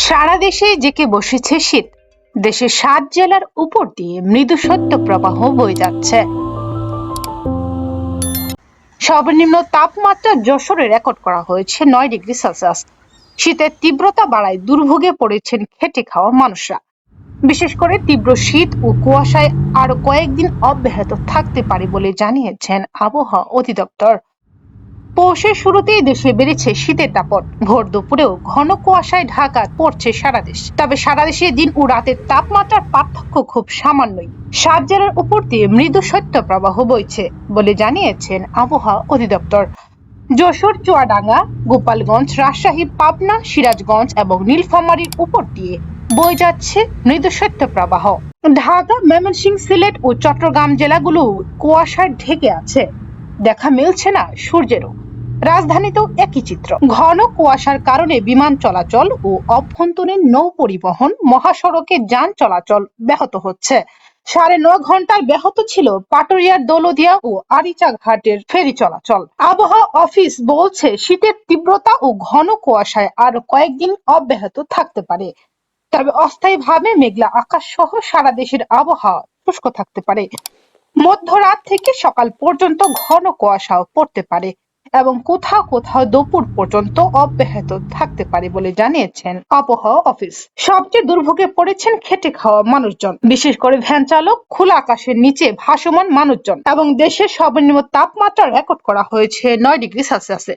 সারা দেশে জেঁকে বসেছে শীত। দেশের ৭ জেলার উপর দিয়ে মৃদু শৈত্যপ্রবাহ বয়ে যাচ্ছে। সর্বনিম্ন তাপমাত্রা যশোরে রেকর্ড করা হয়েছে ৯ ডিগ্রি সেলসিয়াস। শীতের তীব্রতা বাড়ায় দুর্ভোগে পড়েছেন খেটে খাওয়া মানুষরা। বিশেষ করে তীব্র শীত ও কুয়াশায় আরো কয়েকদিন অব্যাহত থাকতে পারে বলে জানিয়েছেন আবহাওয়া অধিদপ্তর। পৌষের শুরুতেই দেশে বেড়েছে শীতের দাপট। ভোর দুপুরেও ঘন কুয়াশায় ঢাকা পড়ছে সারা দেশ। তবে সারা দেশে দিন ও রাতের তাপমাত্রার পার্থক্য খুব সামান্যই। ৭ জেলার উপর দিয়ে মৃদু শৈত্যপ্রবাহ বইছে বলে জানিয়েছেন আবহাওয়া অধিদপ্তর। যশোর, চুয়াডাঙ্গা, গোপালগঞ্জ, রাজশাহী, পাবনা, সিরাজগঞ্জ এবং নীলফামারীর উপর দিয়ে বয়ে যাচ্ছে মৃদু শৈত্যপ্রবাহ। ঢাকা, ময়মনসিংহ, সিলেট ও চট্টগ্রাম জেলাগুলো কুয়াশায় ঢেকে আছে। দেখা মিলছে না সূর্যেরও। রাজধানীতেও একই চিত্র। ঘন কুয়াশার কারণে বিমান চলাচল ও অভ্যন্তরীণ নৌ পরিবহন, মহাসড়কে যান চলাচল ব্যাহত হচ্ছে। ৯.৫ ঘন্টায় ব্যাহত ছিল পাটুরিয়ার দৌলতদিয়া ও আরিচা ঘাটের ফেরি চলাচল। আবহাওয়া অফিস বলছে, শীতের তীব্রতা ও ঘন কুয়াশায় আরো কয়েকদিন অব্যাহত থাকতে পারে। তবে অস্থায়ীভাবে মেঘলা আকাশ সহ সারা দেশের আবহাওয়া শুষ্ক থাকতে পারে। মধ্যরাত থেকে সকাল পর্যন্ত ঘন কুয়াশাও পড়তে পারে এবং কোথাও কোথাও দুপুর পর্যন্ত অব্যাহত থাকতে পারে বলে জানিয়েছেন আবহাওয়া অফিস। সবচেয়ে দুর্ভোগে পড়েছেন খেটে খাওয়া মানুষজন, বিশেষ করে ভ্যান চালক, খোলা আকাশের নিচে ভাসমান মানুষজন এবং দেশের সর্বনিম্ন তাপমাত্রা রেকর্ড করা হয়েছে ৯ ডিগ্রি সেলসিয়াসে।